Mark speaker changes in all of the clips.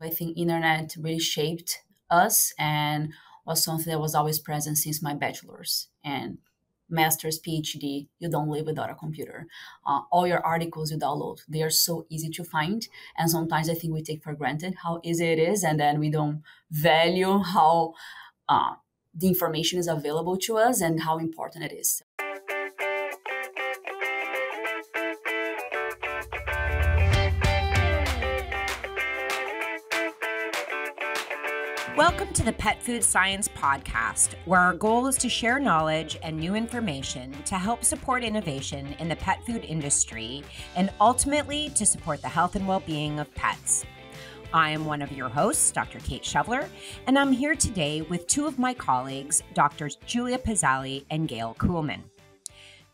Speaker 1: I think internet really shaped us and was something that was always present since my bachelor's and master's, PhD. You don't live without a computer. All your articles you download, they are so easy to find. And sometimes I think we take for granted how easy it is, and then we don't value how uh, the information is available to us and how important it is.
Speaker 2: Welcome to the Pet Food Science Podcast, where our goal is to share knowledge and new information to help support innovation in the pet food industry and ultimately to support the health and well-being of pets. I am one of your hosts, Dr. Kate Shevler, and I'm here today with two of my colleagues, Drs. Julia Pezzali and Gail Kuhlman.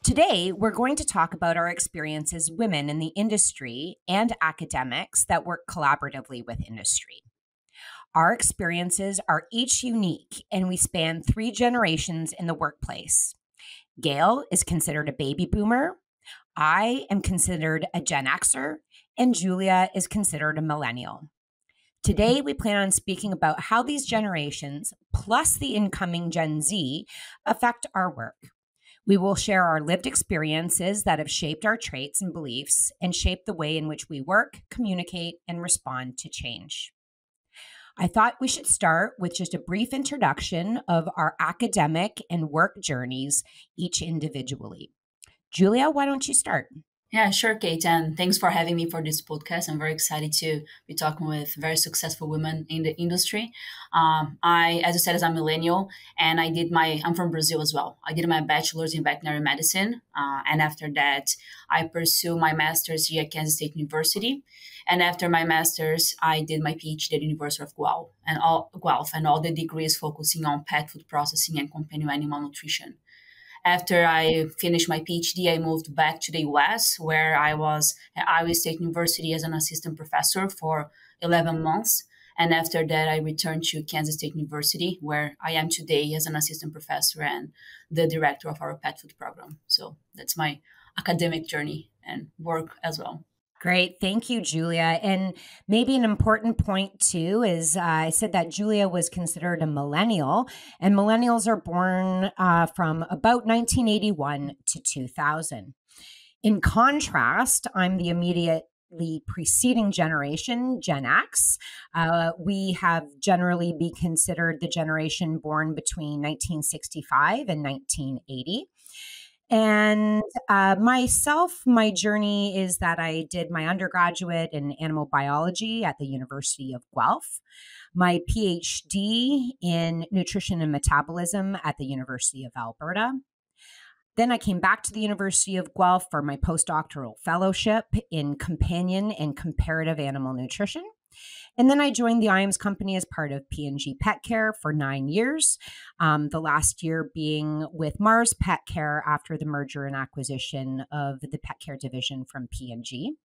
Speaker 2: Today, we're going to talk about our experience as women in the industry and academics that work collaboratively with industry. Our experiences are each unique, and we span 3 generations in the workplace. Gail is considered a baby boomer, I am considered a Gen Xer, and Julia is considered a millennial. Today, we plan on speaking about how these generations, plus the incoming Gen Z, affect our work. We will share our lived experiences that have shaped our traits and beliefs and shaped the way in which we work, communicate, and respond to change. I thought we should start with just a brief introduction of our academic and work journeys, each individually. Julia, why don't you start?
Speaker 1: Yeah, sure, Kate. And thanks for having me for this podcast. I'm very excited to be talking with very successful women in the industry. As you said, as a millennial, and I'm from Brazil as well. I did my bachelor's in veterinary medicine. And after that, I pursued my master's here at Kansas State University. And after my master's, I did my PhD at the University of Guelph, and all the degrees focusing on pet food processing and companion animal nutrition. After I finished my PhD, I moved back to the US, where I was at Iowa State University as an assistant professor for 11 months. And after that, I returned to Kansas State University, where I am today as an assistant professor and the director of our pet food program. So that's my academic journey and work as well.
Speaker 2: Great. Thank you, Julia. And maybe an important point, too, is I said that Julia was considered a millennial, and millennials are born from about 1981 to 2000. In contrast, I'm the immediately preceding generation, Gen X. We have generally be considered the generation born between 1965 and 1980. And myself, my journey is that I did my undergraduate in animal biology at the University of Guelph, my PhD in nutrition and metabolism at the University of Alberta. Then I came back to the University of Guelph for my postdoctoral fellowship in companion and comparative animal nutrition. And then I joined the IAMS company as part of P&G Pet Care for 9 years, the last year being with Mars Pet Care after the merger and acquisition of the pet care division from P&G.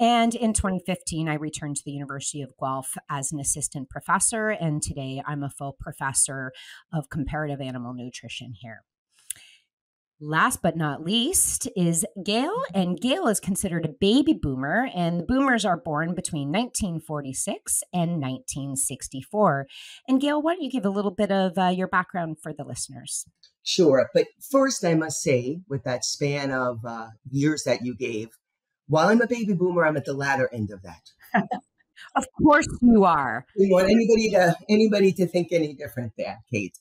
Speaker 2: And in 2015, I returned to the University of Guelph as an assistant professor, and today I'm a full professor of comparative animal nutrition here. Last but not least is Gail, and Gail is considered a baby boomer, and the boomers are born between 1946 and 1964. And Gail, why don't you give a little bit of your background for the listeners?
Speaker 3: Sure. But first, I must say, with that span of years that you gave, while I'm a baby boomer, I'm at the latter end of that.
Speaker 2: Of course you are.
Speaker 3: You want anybody to think any different there, Kate.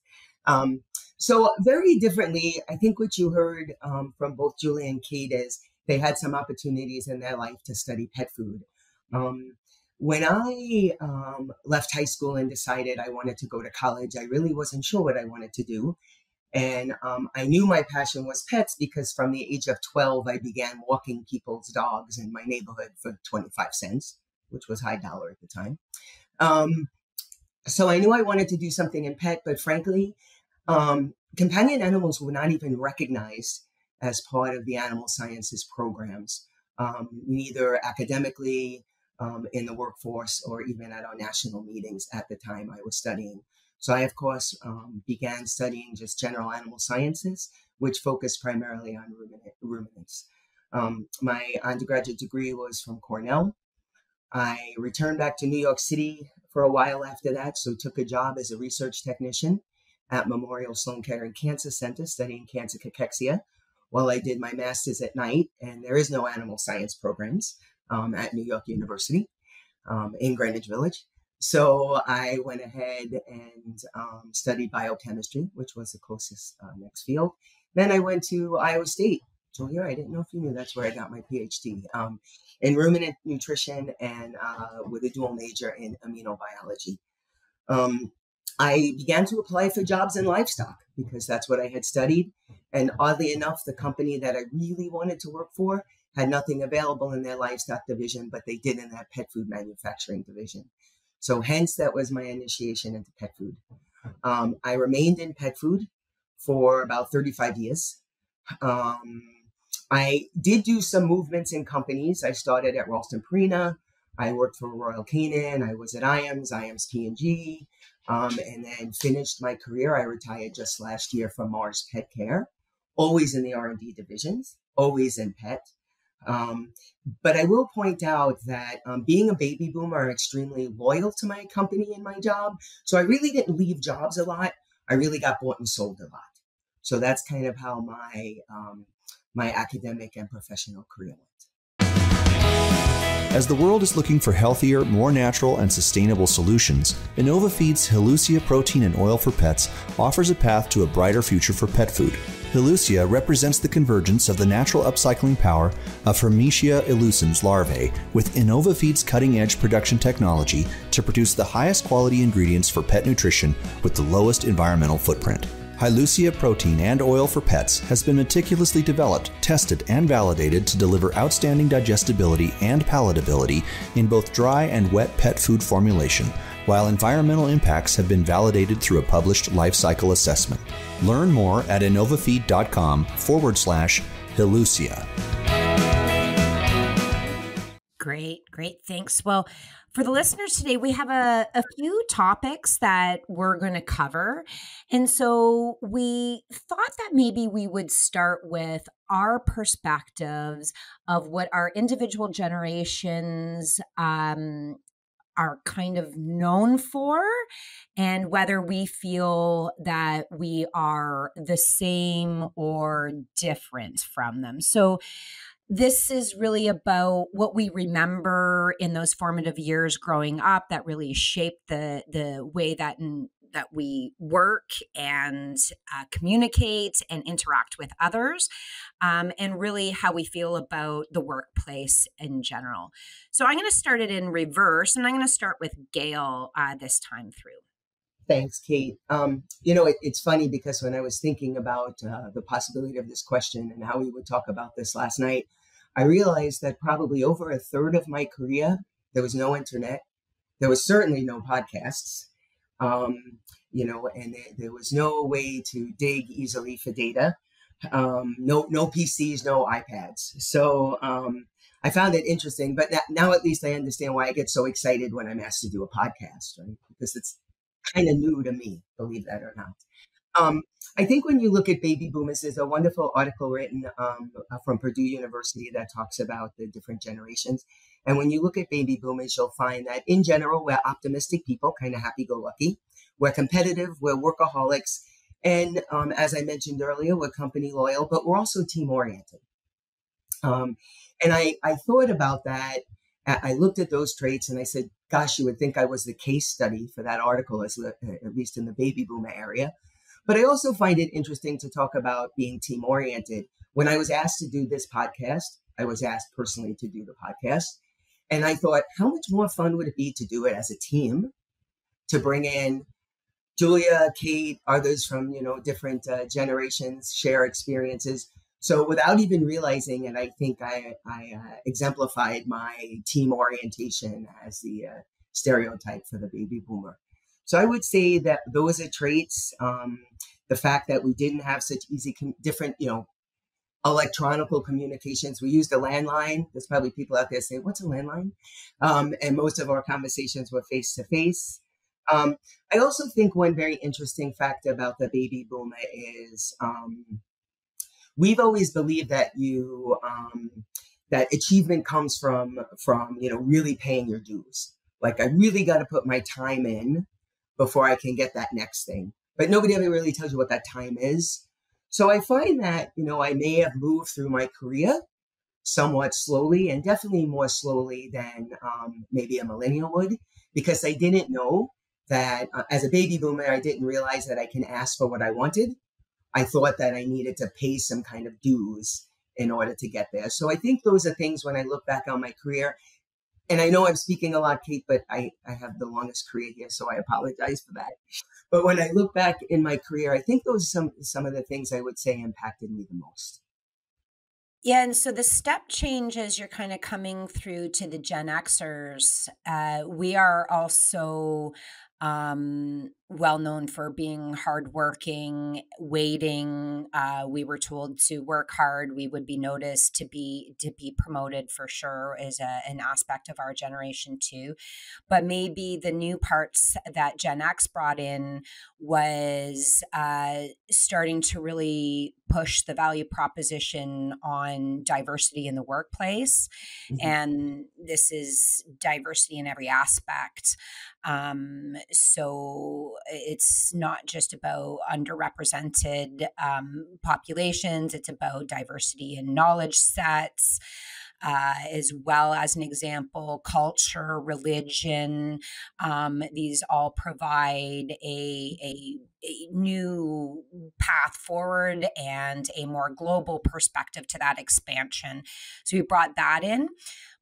Speaker 3: So very differently, I think what you heard from both Julie and Kate is they had some opportunities in their life to study pet food. When I left high school and decided I wanted to go to college, I really wasn't sure what I wanted to do. And I knew my passion was pets because from the age of 12, I began walking people's dogs in my neighborhood for 25 cents, which was high dollar at the time. So I knew I wanted to do something in pet, but frankly, companion animals were not even recognized as part of the animal sciences programs, neither academically, in the workforce, or even at our national meetings at the time I was studying. So I, of course, began studying just general animal sciences, which focused primarily on ruminants. My undergraduate degree was from Cornell. I returned back to New York City for a while after that, so took a job as a research technician at Memorial Sloan Kettering Cancer Center studying cancer cachexia while I did my master's at night. And there is no animal science programs at New York University in Greenwich Village. So I went ahead and studied biochemistry, which was the closest next field. Then I went to Iowa State. Julia, I didn't know if you knew that's where I got my PhD in ruminant nutrition and with a dual major in immunobiology. I began to apply for jobs in livestock because that's what I had studied. And oddly enough, the company that I really wanted to work for had nothing available in their livestock division, but they did in that pet food manufacturing division. So hence, that was my initiation into pet food. I remained in pet food for about 35 years. I did do some movements in companies. I started at Ralston Purina. I worked for Royal Canin. I was at IAMS P&G, and then finished my career. I retired just last year from Mars Pet Care, always in the R&D divisions, always in pet. But I will point out that being a baby boomer, I'm extremely loyal to my company and my job. So I really didn't leave jobs a lot. I really got bought and sold a lot. So that's kind of how my academic and professional career went.
Speaker 4: As the world is looking for healthier, more natural, and sustainable solutions, InnovaFeed's Helucia protein and oil for pets offers a path to a brighter future for pet food. Helucia represents the convergence of the natural upcycling power of Hermetia illucens larvae with InnovaFeed's cutting-edge production technology to produce the highest quality ingredients for pet nutrition with the lowest environmental footprint. Helucia protein and oil for pets has been meticulously developed, tested, and validated to deliver outstanding digestibility and palatability in both dry and wet pet food formulation, while environmental impacts have been validated through a published life cycle assessment. Learn more at innovafeed.com/Helucia.
Speaker 2: Great. Thanks. Well, for the listeners today, we have a few topics that we're going to cover. And so we thought that maybe we would start with our perspectives of what our individual generations are kind of known for, and whether we feel that we are the same or different from them. So this is really about what we remember in those formative years growing up that really shaped the way that we work and communicate and interact with others, and really how we feel about the workplace in general. So I'm going to start it in reverse, and I'm going to start with Gail this time through.
Speaker 3: Thanks, Kate. It's funny because when I was thinking about the possibility of this question and how we would talk about this last night, I realized that probably over a third of my career, there was no internet. There was certainly no podcasts, and there was no way to dig easily for data. No PCs, no iPads. So I found it interesting, but now at least I understand why I get so excited when I'm asked to do a podcast, right? Because it's kind of new to me, believe that or not. I think when you look at baby boomers, there's a wonderful article written from Purdue University that talks about the different generations. And when you look at baby boomers, you'll find that in general, we're optimistic people, kind of happy-go-lucky. We're competitive, we're workaholics. And as I mentioned earlier, we're company loyal, but we're also team-oriented. And I thought about that. I looked at those traits and I said, gosh, you would think I was the case study for that article, at least in the baby boomer area. But I also find it interesting to talk about being team-oriented. When I was asked to do this podcast, I was asked personally to do the podcast. And I thought, how much more fun would it be to do it as a team, to bring in Julia, Kate, others from, different generations, share experiences. So without even realizing it, I think I exemplified my team orientation as the stereotype for the baby boomer. So I would say that those are traits. The fact that we didn't have such easy, different, electronical communications. We used a landline. There's probably people out there saying, what's a landline? And most of our conversations were face to face. I also think one very interesting fact about the baby boomer is we've always believed that you that achievement comes from really paying your dues. Like I really got to put my time in before I can get that next thing. But nobody ever really tells you what that time is. So I find that, I may have moved through my career somewhat slowly, and definitely more slowly than maybe a millennial would, because I didn't know that as a baby boomer, I didn't realize that I can ask for what I wanted. I thought that I needed to pay some kind of dues in order to get there. So I think those are things when I look back on my career, and I know I'm speaking a lot, Kate, but I have the longest career here, so I apologize for that. But when I look back in my career, I think those are some of the things I would say impacted me the most.
Speaker 2: Yeah, and so the step changes you're kind of coming through to the Gen Xers. We are also well known for being hardworking, waiting. We were told to work hard. We would be noticed to be promoted for sure is an aspect of our generation too. But maybe the new parts that Gen X brought in was starting to really push the value proposition on diversity in the workplace.
Speaker 3: Mm-hmm.
Speaker 2: And this is diversity in every aspect. So it's not just about underrepresented populations, it's about diversity in knowledge sets. As well as an example, culture, religion, these all provide a new path forward and a more global perspective to that expansion. So we brought that in.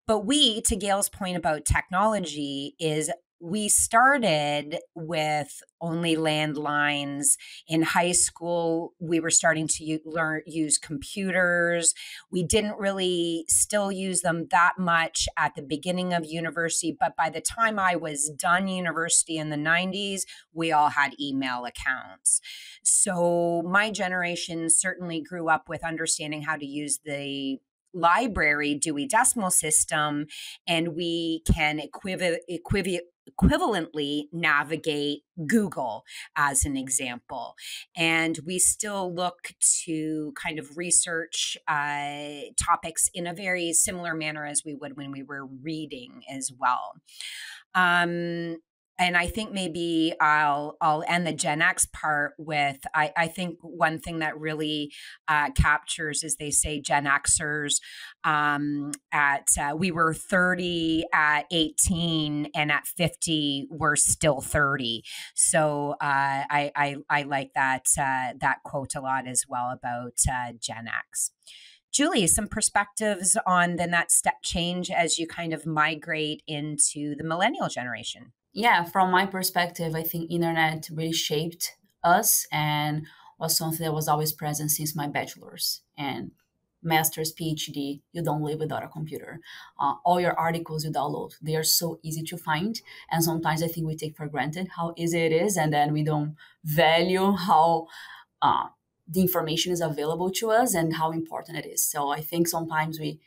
Speaker 2: But to Gail's point about technology, is we started with only landlines. In high school, we were starting to use computers. We didn't really still use them that much at the beginning of university, but by the time I was done university in the 90s, we all had email accounts. So my generation certainly grew up with understanding how to use the library Dewey Decimal System, and we can equivalently navigate Google as an example. And we still look to kind of research topics in a very similar manner as we would when we were reading as well. And I think maybe I'll end the Gen X part with, I think one thing that really captures is they say Gen Xers we were 30 at 18 and at 50 we're still 30. So I like that quote a lot as well about Gen X. Julie, some perspectives on then that step change as you kind of migrate into the millennial generation.
Speaker 1: Yeah, from my perspective, I think internet really shaped us and was something that was always present since my bachelor's and master's, PhD. You don't live without a computer. All your articles you download, they are so easy to find. And sometimes I think we take for granted how easy it is, and then we don't value how the information is available to us and how important it is. So I think sometimes we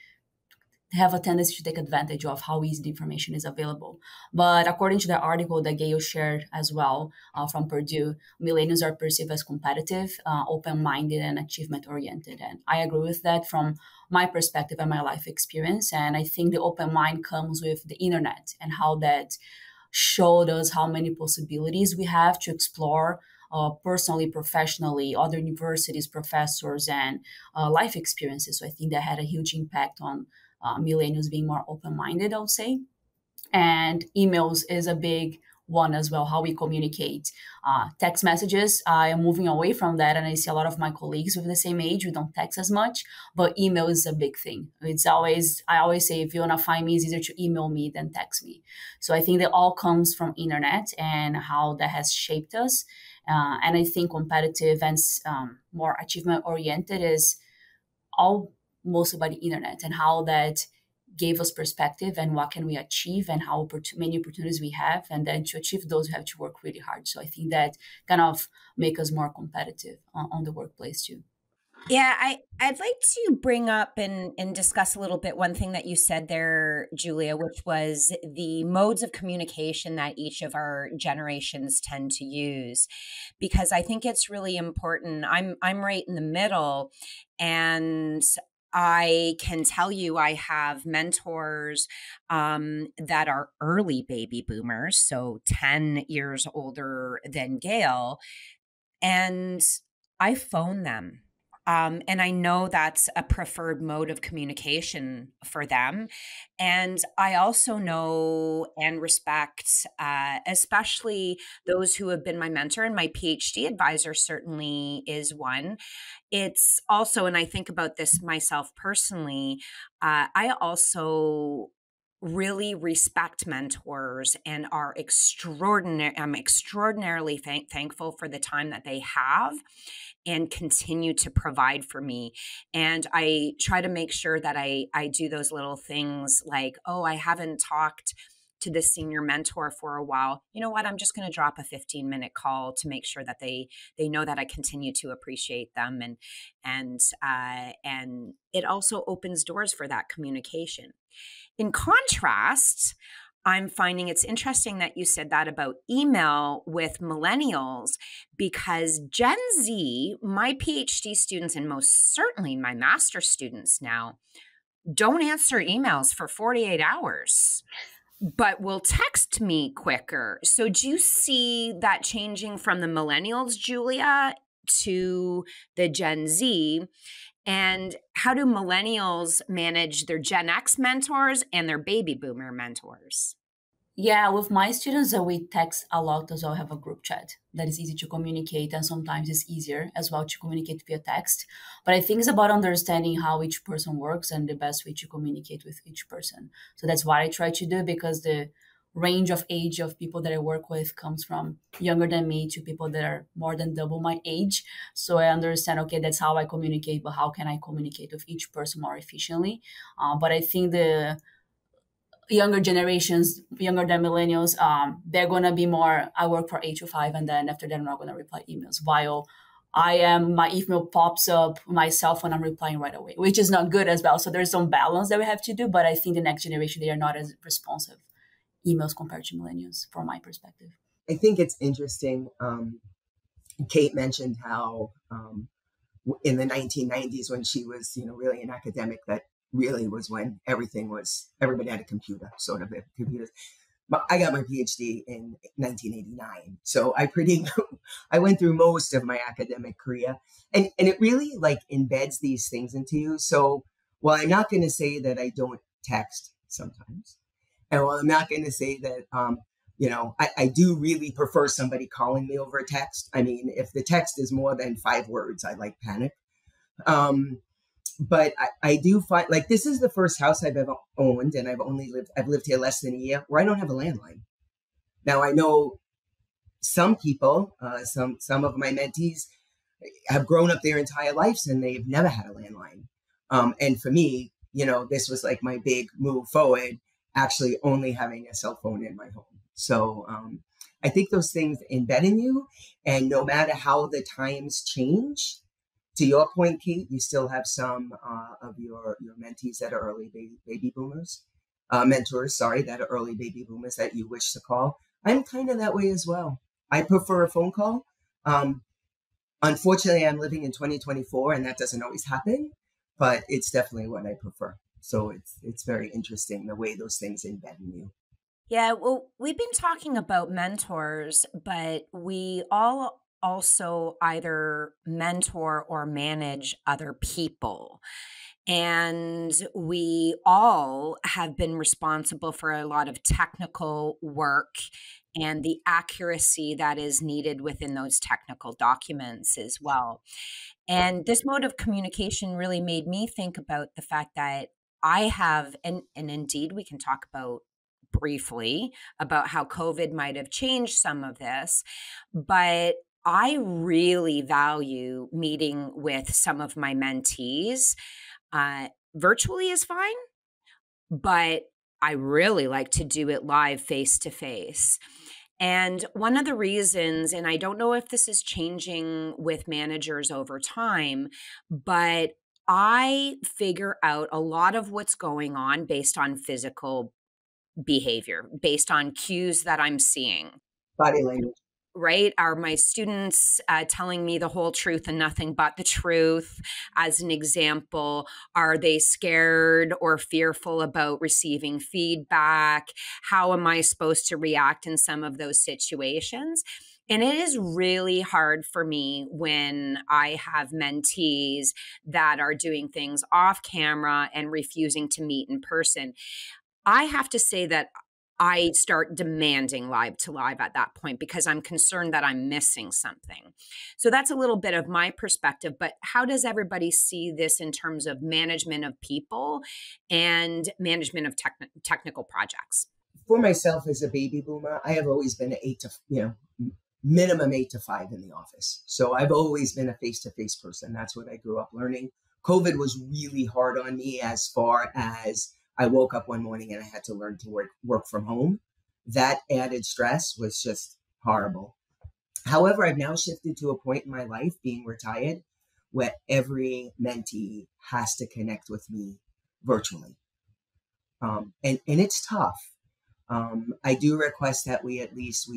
Speaker 1: have a tendency to take advantage of how easy the information is available. But according to the article that Gail shared as well from Purdue, millennials are perceived as competitive, open-minded, and achievement-oriented. And I agree with that from my perspective and my life experience. And I think the open mind comes with the internet and how that showed us how many possibilities we have to explore personally, professionally, other universities, professors, and life experiences. So I think that had a huge impact on millennials being more open-minded, I would say. And emails is a big one as well, how we communicate. Text messages, I am moving away from that, and I see a lot of my colleagues with the same age, we don't text as much, but email is a big thing. I always say, if you want to find me, it's easier to email me than text me. So I think that all comes from internet and how that has shaped us. And I think competitive and more achievement-oriented is all mostly by the internet and how that gave us perspective and what can we achieve and how many opportunities we have. And then to achieve those, we have to work really hard. So I think that kind of make us more competitive on the workplace too.
Speaker 2: Yeah, I'd like to bring up and discuss a little bit one thing that you said there, Julia, which was the modes of communication that each of our generations tend to use, because I think it's really important. I'm right in the middle, and I can tell you I have mentors that are early baby boomers, so 10 years older than Gail, and I phone them. And I know that's a preferred mode of communication for them. And I also know and respect, especially those who have been my mentor, and my PhD advisor certainly is one. It's also, and I think about this myself personally, I also really respect mentors and are extraordinary. I'm extraordinarily thankful for the time that they have and continue to provide for me. And I try to make sure that I do those little things like, oh, I haven't talked to this senior mentor for a while. You know what? I'm just going to drop a 15-minute call to make sure that they know that I continue to appreciate them, and it also opens doors for that communication. In contrast, I'm finding it's interesting that you said that about email with millennials, because Gen Z, my PhD students, and most certainly my master students now, don't answer emails for 48 hours, but will text me quicker. So do you see that changing from the millennials, Julia, to the Gen Z? And how do millennials manage their Gen X mentors and their baby boomer mentors?
Speaker 1: Yeah, with my students, we text a lot as well. Have a group chat that is easy to communicate, and sometimes it's easier as well to communicate via text. But I think it's about understanding how each person works and the best way to communicate with each person. So that's what I try to do, because the range of age of people that I work with comes from younger than me to people that are more than double my age. So I understand, okay, that's how I communicate, but how can I communicate with each person more efficiently? But I think the younger generations, younger than millennials, they're going to be more, I work for 8 to 5, and then after that, I'm not going to reply emails. While my email pops up myself when I'm replying right away, which is not good as well. So there's some balance that we have to do. But I think the next generation, they are not as responsive emails compared to millennials, from my perspective.
Speaker 3: I think it's interesting. Kate mentioned how in the 1990s, when she was, really an academic, that really was when everybody had a computer, sort of computers. But I got my PhD in 1989, so I went through most of my academic career, and it really embeds these things into you. So while I'm not going to say that I don't text sometimes, and while I'm not going to say that I do really prefer somebody calling me over a text. I mean, if the text is more than 5 words, I panic. But I do find, this is the first house I've ever owned, and I've lived here less than a year, where I don't have a landline. Now, I know some people, some of my mentees have grown up their entire lives and they've never had a landline. And for me, this was my big move forward, actually only having a cell phone in my home. So I think those things embed in you, and no matter how the times change, to your point, Kate, you still have some of your mentees that are early baby boomers, mentors, sorry, that are early baby boomers that you wish to call. I'm kind of that way as well. I prefer a phone call. Unfortunately, I'm living in 2024, and that doesn't always happen, but it's definitely what I prefer. So it's very interesting the way those things embed in you.
Speaker 2: Yeah, well, we've been talking about mentors, but we all also either mentor or manage other people. And we all have been responsible for a lot of technical work and the accuracy that is needed within those technical documents as well. And this mode of communication really made me think about the fact that I have, and indeed we can talk about briefly about how COVID might have changed some of this, but I really value meeting with some of my mentees. Virtually is fine, but I really like to do it live, face to face. And one of the reasons, and I don't know if this is changing with managers over time, but I figure out a lot of what's going on based on physical behavior, based on cues that I'm seeing.
Speaker 3: Body language.
Speaker 2: right? Are my students telling me the whole truth and nothing but the truth? As an example, are they scared or fearful about receiving feedback? How am I supposed to react in some of those situations? And it is really hard for me when I have mentees that are doing things off camera and refusing to meet in person. I have to say that I start demanding live to live at that point because I'm concerned that I'm missing something. So that's a little bit of my perspective, but how does everybody see this in terms of management of people and management of technical projects?
Speaker 3: For myself as a baby boomer, I have always been an minimum 8 to 5 in the office. So I've always been a face-to-face person. That's what I grew up learning. COVID was really hard on me as far as I woke up one morning and I had to learn to work from home. That added stress was just horrible. However, I've now shifted to a point in my life, being retired, where every mentee has to connect with me virtually. And it's tough. I do request that we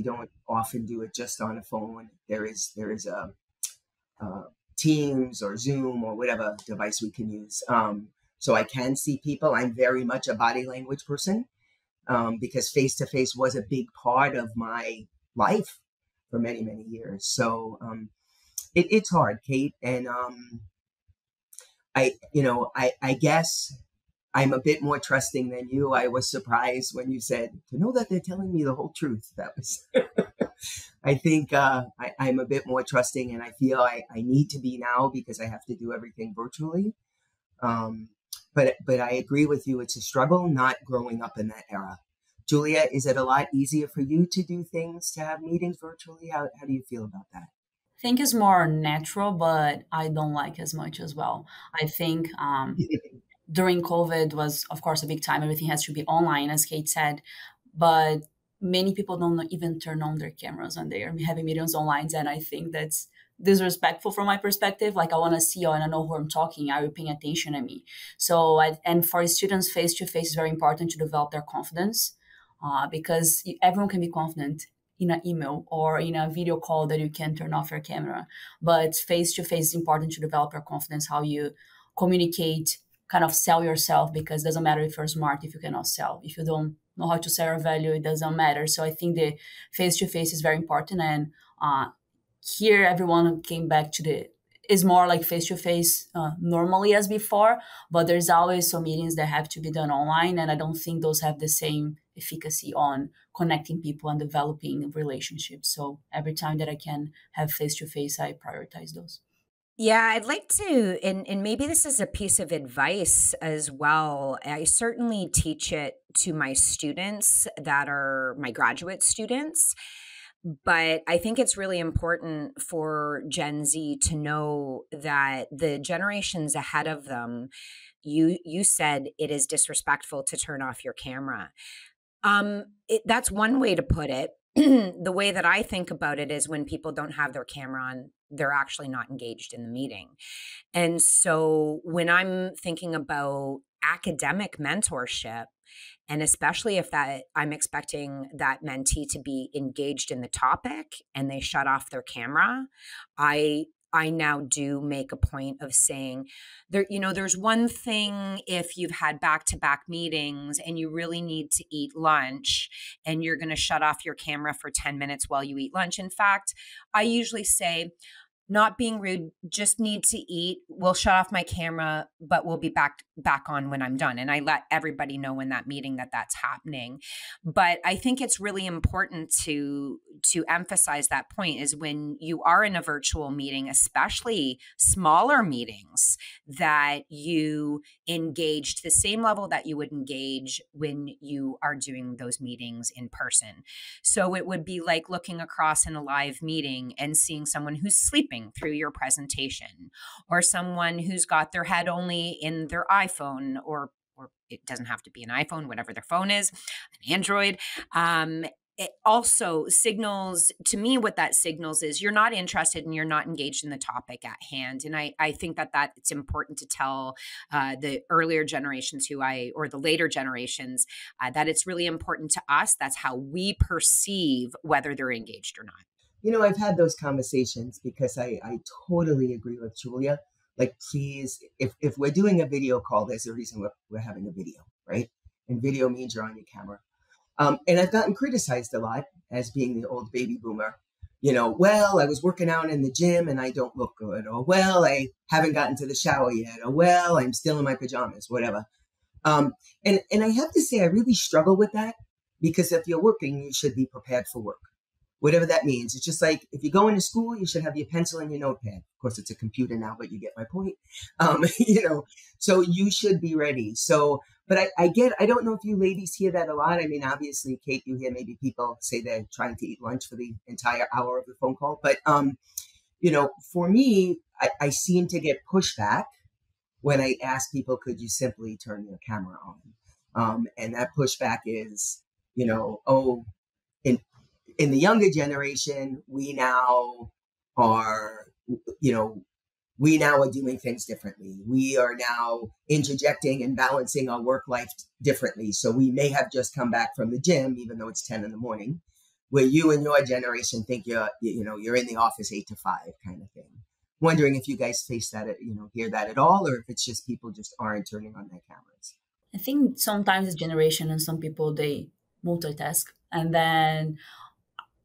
Speaker 3: don't often do it just on a phone. There is a Teams or Zoom or whatever device we can use. So I can see people. I'm very much a body language person because face-to-face was a big part of my life for many, many years. So it's hard, Kate. And I guess I'm a bit more trusting than you. I was surprised when you said, to know that they're telling me the whole truth. That was, I think I'm a bit more trusting, and I feel I need to be now because I have to do everything virtually. But I agree with you. It's a struggle not growing up in that era. Julia, is it a lot easier for you to do things, to have meetings virtually? How do you feel about that?
Speaker 1: I think it's more natural, but I don't like as much as well. I think during COVID was, of course, a big time. Everything has to be online, as Kate said. But many people don't even turn on their cameras when they are having meetings online. And I think that's disrespectful from my perspective. Like, I want to see you and I know who I'm talking. Are you paying attention to me? So, and for students, face-to-face is very important to develop their confidence because everyone can be confident in an email or in a video call that you can turn off your camera. But face-to-face is important to develop your confidence, how you communicate, kind of sell yourself, because it doesn't matter if you're smart if you cannot sell. If you don't know how to sell your value, it doesn't matter. So I think the face-to-face is very important. And here everyone came back to is more like face-to-face normally as before, but there's always some meetings that have to be done online. And I don't think those have the same efficacy on connecting people and developing relationships. So every time that I can have face-to-face, I prioritize those.
Speaker 2: Yeah, I'd like to, and maybe this is a piece of advice as well. I certainly teach it to my students that are my graduate students, but I think it's really important for Gen Z to know that the generations ahead of them, you said it is disrespectful to turn off your camera. That's one way to put it. The way that I think about it is when people don't have their camera on, they're actually not engaged in the meeting. And so when I'm thinking about academic mentorship, and especially if that I'm expecting that mentee to be engaged in the topic and they shut off their camera, I now do make a point of saying there's one thing if you've had back-to-back meetings and you really need to eat lunch and you're going to shut off your camera for 10 minutes while you eat lunch. In fact, I usually say, not being rude, just need to eat. We'll shut off my camera, but we'll be back on when I'm done. And I let everybody know in that meeting that that's happening. But I think it's really important to emphasize that point is when you are in a virtual meeting, especially smaller meetings, that you engage to the same level that you would engage when you are doing those meetings in person. So it would be like looking across in a live meeting and seeing someone who's sleeping through your presentation, or someone who's got their head only in their iPhone, or it doesn't have to be an iPhone, whatever their phone is, an Android. It also signals to me what that signals is you're not interested and you're not engaged in the topic at hand. And I think that it's important to tell the earlier generations or the later generations that it's really important to us. That's how we perceive whether they're engaged or not.
Speaker 3: I've had those conversations because I totally agree with Julia. Like, please, if we're doing a video call, there's a reason we're having a video, right? And video means you're on your camera. And I've gotten criticized a lot as being the old baby boomer. Well, I was working out in the gym and I don't look good. Or, well, I haven't gotten to the shower yet. Or, well, I'm still in my pajamas, whatever. And I have to say, I really struggle with that because if you're working, you should be prepared for work, whatever that means. It's just like if you go into school, you should have your pencil and your notepad. Of course, it's a computer now, but you get my point. So you should be ready. So, but I don't know if you ladies hear that a lot. I mean, obviously, Kate, you hear maybe people say they're trying to eat lunch for the entire hour of the phone call. But, for me, I seem to get pushback when I ask people, could you simply turn your camera on? And that pushback is, in the younger generation, we now are doing things differently. We are now interjecting and balancing our work life differently. So we may have just come back from the gym, even though it's 10 in the morning, where you and your generation think you're in the office 8 to 5 kind of thing. Wondering if you guys face that, hear that at all, or if it's just people just aren't turning on their cameras.
Speaker 1: I think sometimes the generation and some people, they multitask. And then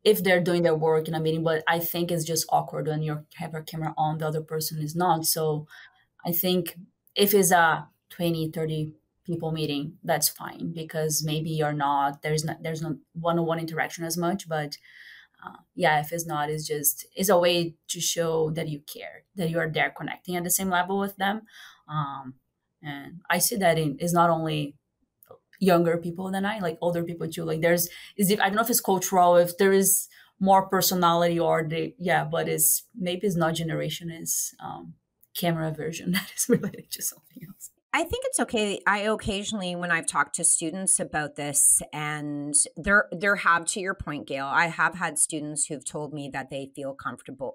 Speaker 1: if they're doing their work in a meeting, but I think it's just awkward when you have your camera on, the other person is not. So I think if it's a 20, 30 people meeting, that's fine because maybe you're not, there's no one-on-one interaction as much, but if it's not, it's a way to show that you care, that you are there connecting at the same level with them. And I see that it's not only younger people than I, like older people too. Like I don't know if it's cultural, if there is more personality but maybe it's not generation, it's camera version that is related to something else.
Speaker 2: I think it's okay. I occasionally, when I've talked to students about this, and there have, to your point, Gail, I have had students who've told me that they feel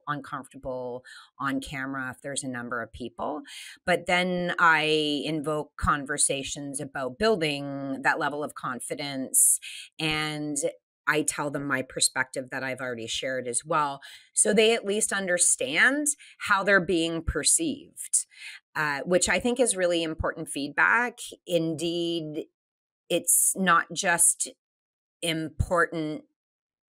Speaker 2: uncomfortable on camera if there's a number of people. But then I invoke conversations about building that level of confidence, and I tell them my perspective that I've already shared as well. So they at least understand how they're being perceived. Which I think is really important feedback. Indeed, it's not just important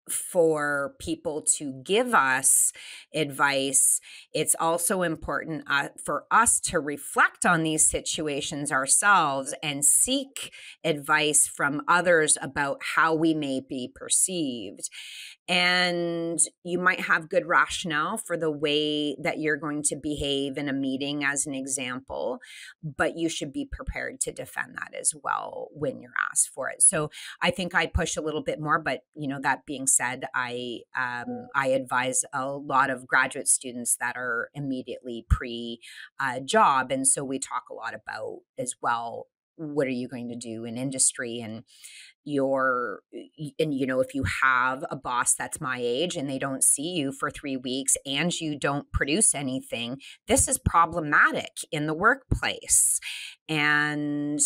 Speaker 2: for people to give us advice. It's also important for us to reflect on these situations ourselves and seek advice from others about how we may be perceived. And you might have good rationale for the way that you're going to behave in a meeting, as an example, but you should be prepared to defend that as well when you're asked for it. So I think I push a little bit more, but that being said, I advise a lot of graduate students that are immediately pre-job. And so we talk a lot about as well, what are you going to do in industry? And if you have a boss that's my age and they don't see you for 3 weeks and you don't produce anything, this is problematic in the workplace. And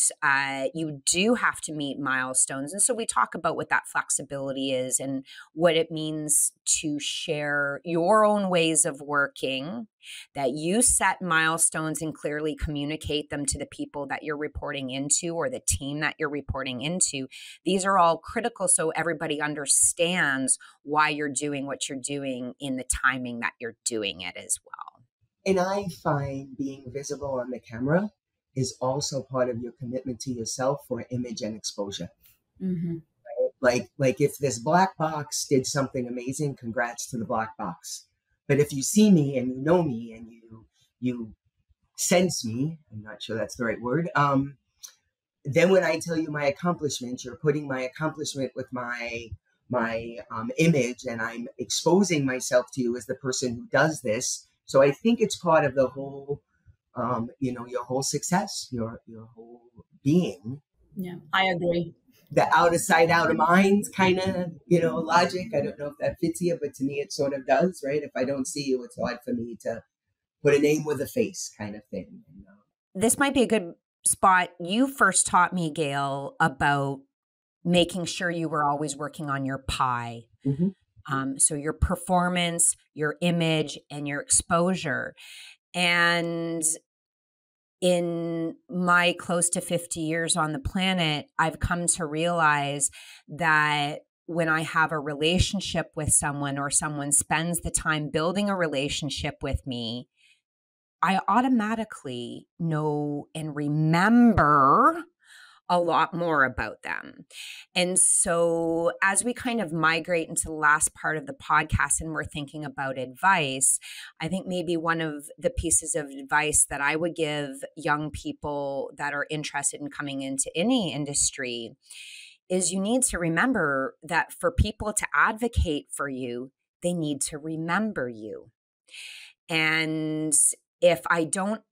Speaker 2: you do have to meet milestones. And so we talk about what that flexibility is and what it means to share your own ways of working, that you set milestones and clearly communicate them to the people that you're reporting into or the team that you're reporting into. These are all critical so everybody understands why you're doing what you're doing in the timing that you're doing it as well.
Speaker 3: And I find being visible on the camera is also part of your commitment to yourself for image and exposure.
Speaker 1: Mm-hmm.
Speaker 3: Right? Like if this black box did something amazing, congrats to the black box. But if you see me and you know me and you sense me, I'm not sure that's the right word, then when I tell you my accomplishment, you're putting my accomplishment with my image, and I'm exposing myself to you as the person who does this. So I think it's part of the whole, your whole success, your whole being.
Speaker 1: Yeah, I agree.
Speaker 3: The out of sight, out of mind kind of, logic. I don't know if that fits you, but to me it sort of does, right? If I don't see you, it's hard for me to put a name with a face kind of thing.
Speaker 2: This might be a good spot. You first taught me, Gail, about making sure you were always working on your pie.
Speaker 3: Mm-hmm.
Speaker 2: So your performance, your image, and your exposure. And in my close to 50 years on the planet, I've come to realize that when I have a relationship with someone or someone spends the time building a relationship with me, I automatically know and remember a lot more about them. And so as we kind of migrate into the last part of the podcast and we're thinking about advice, I think maybe one of the pieces of advice that I would give young people that are interested in coming into any industry is you need to remember that for people to advocate for you, they need to remember you. And if I don't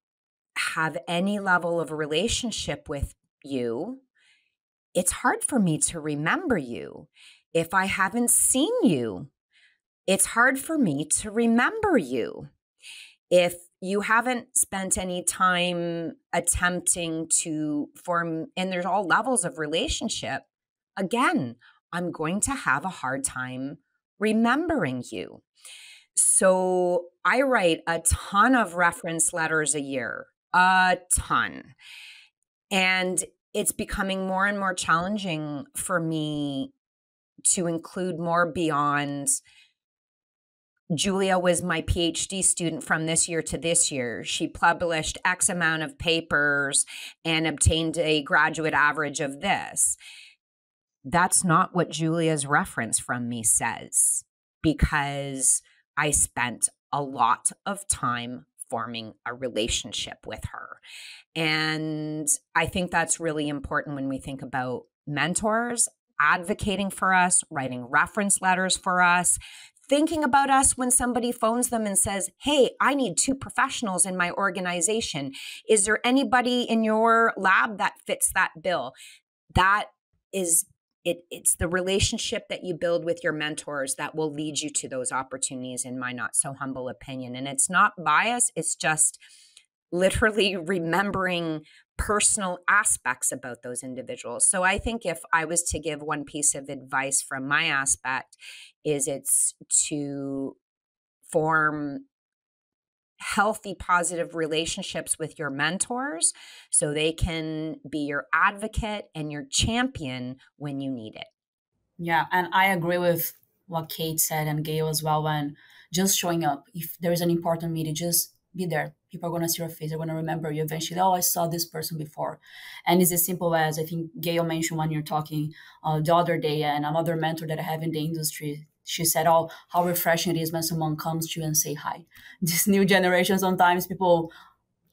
Speaker 2: have any level of a relationship with you, it's hard for me to remember you. If I haven't seen you, it's hard for me to remember you. If you haven't spent any time attempting to form, and there's all levels of relationship, again, I'm going to have a hard time remembering you. So I write a ton of reference letters a year, a ton. And it's becoming more and more challenging for me to include more beyond Julia was my PhD student from this year to this year. She published X amount of papers and obtained a graduate average of this. That's not what Julia's reference from me says, because I spent a lot of time forming a relationship with her. And I think that's really important when we think about mentors advocating for us, writing reference letters for us, thinking about us when somebody phones them and says, hey, I need 2 professionals in my organization. Is there anybody in your lab that fits that bill? That is it's the relationship that you build with your mentors that will lead you to those opportunities, in my not so humble opinion. And it's not bias. It's just literally remembering personal aspects about those individuals. So I think if I was to give one piece of advice from my aspect, is it's to form healthy, positive relationships with your mentors so they can be your advocate and your champion when you need it.
Speaker 1: Yeah, and I agree with what Kate said and Gail as well. When just showing up, if there is an important meeting, just be there. People are going to see your face. They're going to remember you eventually. Oh, I saw this person before. And it's as simple as, I think Gail mentioned when you're talking the other day, and another mentor that I have in the industry, she said, oh, how refreshing it is when someone comes to you and say hi. This new generation, sometimes people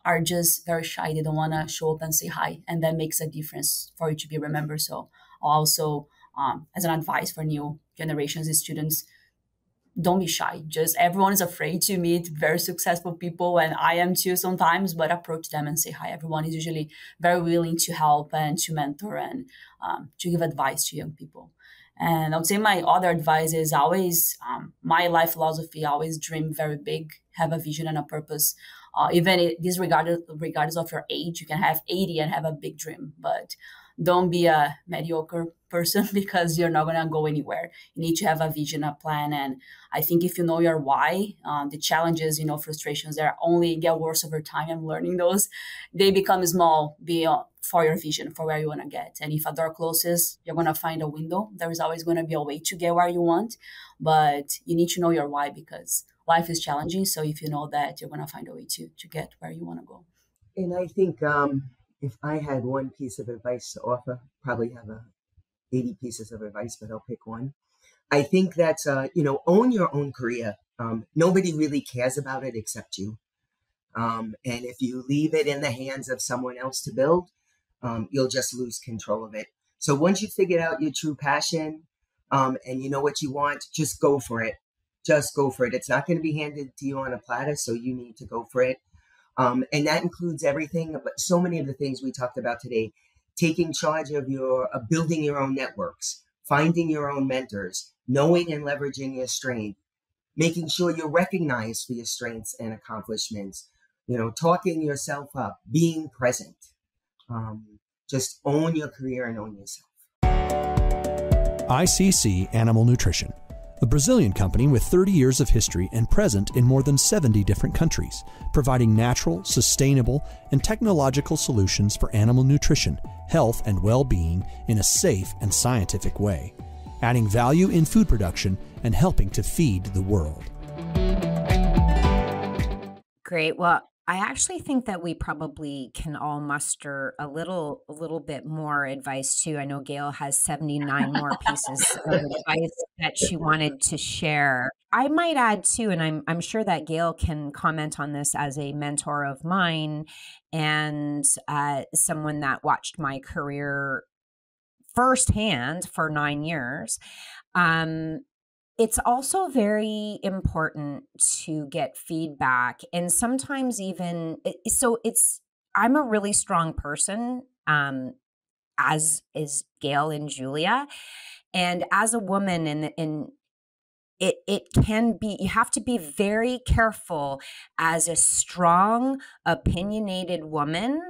Speaker 1: are just very shy. They don't want to show up and say hi. And that makes a difference for you to be remembered. So also, as an advice for new generations and students, don't be shy. Just everyone is afraid to meet very successful people, and I am too sometimes, but approach them and say hi. Everyone is usually very willing to help and to mentor and to give advice to young people. And I would say my other advice is always, my life philosophy, always dream very big, have a vision and a purpose. Even regardless of your age, you can have 80 and have a big dream, but don't be a mediocre person because you're not going to go anywhere. You need to have a vision, a plan. And I think if you know your why, the challenges, frustrations that only get worse over time, I'm learning those, they become small for your vision, for where you want to get. And if a door closes, you're going to find a window. There is always going to be a way to get where you want, but you need to know your why, because life is challenging. So if you know that, you're going to find a way to get where you want to go.
Speaker 3: And I think if I had one piece of advice to offer, probably have 80 pieces of advice, but I'll pick one. I think that's, own your own career. Nobody really cares about it except you. And if you leave it in the hands of someone else to build, you'll just lose control of it. So once you figured out your true passion and you know what you want, just go for it. Just go for it. It's not going to be handed to you on a platter, so you need to go for it. And that includes everything, but so many of the things we talked about today: taking charge of building your own networks, finding your own mentors, knowing and leveraging your strength, making sure you're recognized for your strengths and accomplishments, talking yourself up, being present. Just own your career and own yourself.
Speaker 4: ICC Animal Nutrition. a Brazilian company with 30 years of history and present in more than 70 different countries, providing natural, sustainable, and technological solutions for animal nutrition, health, and well-being in a safe and scientific way, adding value in food production and helping to feed the world.
Speaker 2: Great. Well, I actually think that we probably can all muster a little bit more advice too. I know Gail has 79 more pieces of advice that she wanted to share. I might add too, and I'm sure that Gail can comment on this as a mentor of mine and someone that watched my career firsthand for 9 years. It's also very important to get feedback, and sometimes even I'm a really strong person, as is Gail and Julia, and as a woman, and it can be, you have to be very careful as a strong, opinionated woman.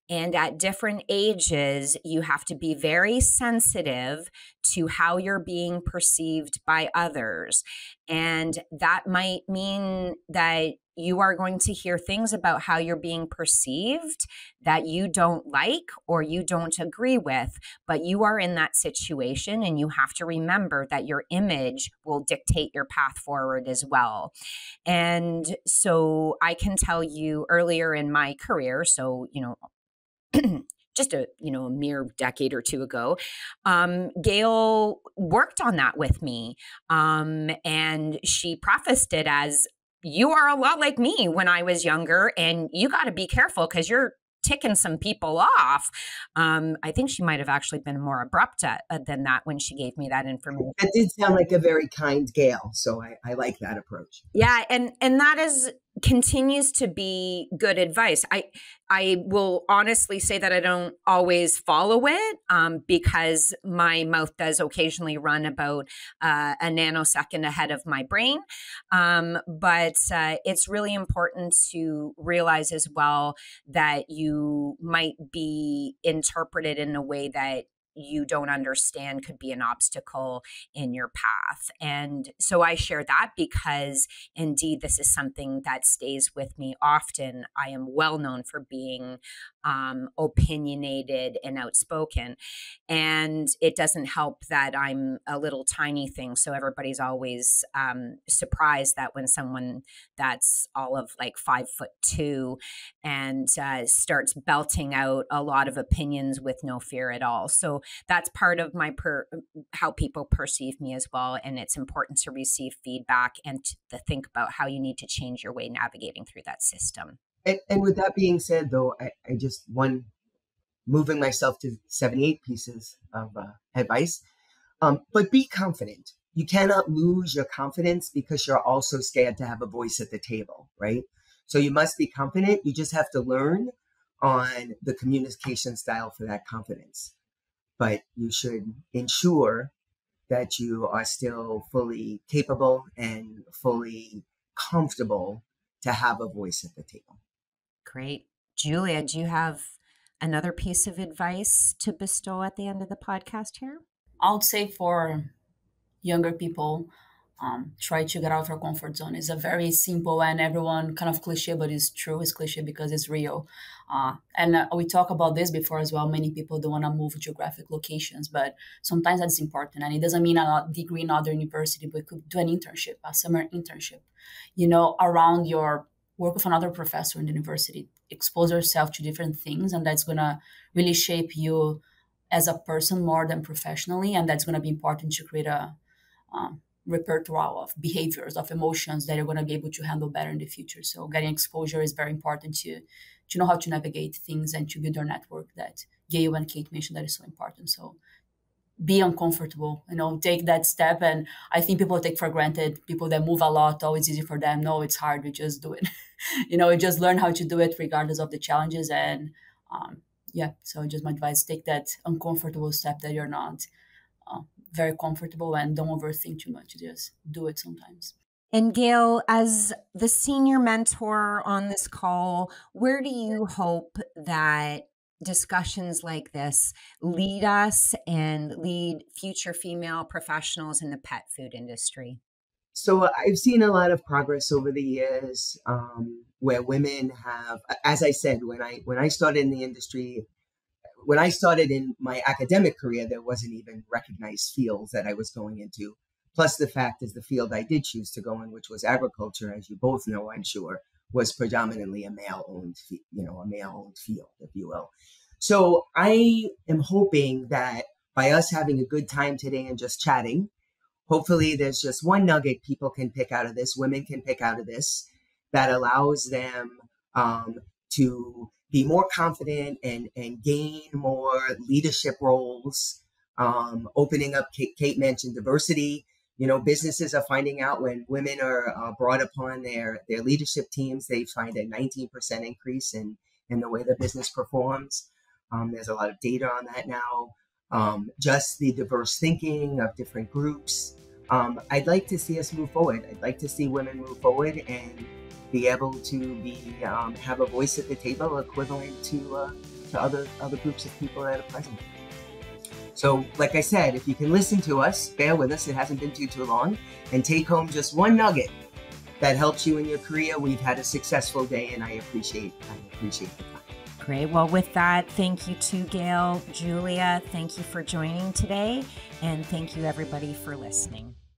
Speaker 2: And at different ages, you have to be very sensitive to how you're being perceived by others. And that might mean that you are going to hear things about how you're being perceived that you don't like or you don't agree with, but you are in that situation and you have to remember that your image will dictate your path forward as well. And so I can tell you earlier in my career, so, just a mere decade or two ago, Gail worked on that with me, and she prefaced it as, you are a lot like me when I was younger, and you got to be careful because you're ticking some people off. I think she might have actually been more abrupt than that when she gave me that information.
Speaker 3: That did sound like a very kind Gail, so I like that approach.
Speaker 2: Yeah, and that continues to be good advice. I will honestly say that I don't always follow it, because my mouth does occasionally run about a nanosecond ahead of my brain. But it's really important to realize as well that you might be interpreted in a way that you don't understand could be an obstacle in your path. And so I share that because indeed this is something that stays with me often. I am well known for being opinionated and outspoken. And it doesn't help that I'm a little tiny thing. So everybody's always surprised that when someone that's all of like 5'2" and starts belting out a lot of opinions with no fear at all. So that's part of my how people perceive me as well. And it's important to receive feedback and to think about how you need to change your way navigating through that system.
Speaker 3: And with that being said, though, I just moving myself to 78 pieces of advice. But be confident. You cannot lose your confidence because you're also scared to have a voice at the table, right? So you must be confident. You just have to learn on the communication style for that confidence. But you should ensure that you are still fully capable and fully comfortable to have a voice at the table.
Speaker 2: Great. Julia, do you have another piece of advice to bestow at the end of the podcast here?
Speaker 1: I would say for younger people, try to get out of your comfort zone. It's a very simple and everyone kind of cliche, but it's true. It's cliche because it's real. And we talked about this before as well. Many people don't want to move geographic locations, but sometimes that's important. And it doesn't mean a degree in other university, but you could do an internship, a summer internship, around your work with another professor in the university, expose yourself to different things. And that's going to really shape you as a person more than professionally. And that's going to be important to create a repertoire of behaviors, of emotions that you're going to be able to handle better in the future. So getting exposure is very important to know how to navigate things and to build your network that Gail and Kate mentioned that is so important. So be uncomfortable, take that step. And I think people take for granted, people that move a lot, always easy for them. No, it's hard. We just do it. You just learn how to do it regardless of the challenges. And so just my advice, take that uncomfortable step that you're not very comfortable, and don't overthink too much. Just do it sometimes.
Speaker 2: And Gail, as the senior mentor on this call, where do you hope that discussions like this lead us and lead future female professionals in the pet food industry?
Speaker 3: So I've seen a lot of progress over the years, where women have, as I said, when I started in the industry, when I started in my academic career, there wasn't even recognized fields that I was going into. Plus, the fact is the field I did choose to go in, which was agriculture, as you both know, I'm sure, was predominantly a male-owned field, if you will. So I am hoping that by us having a good time today and just chatting, hopefully there's just one nugget people can pick out of this, women can pick out of this, that allows them to be more confident and gain more leadership roles, opening up. Kate mentioned diversity. Businesses are finding out when women are brought upon their leadership teams, they find a 19% increase in the way the business performs. There's a lot of data on that now. Just the diverse thinking of different groups. I'd like to see us move forward. I'd like to see women move forward and be able to have a voice at the table equivalent to other groups of people that are present. So, like I said, if you can listen to us, bear with us. It hasn't been too long, and take home just one nugget that helps you in your career. We've had a successful day, and I appreciate the time.
Speaker 2: Great. Well, with that, thank you to Gail, Julia. Thank you for joining today, and thank you everybody for listening.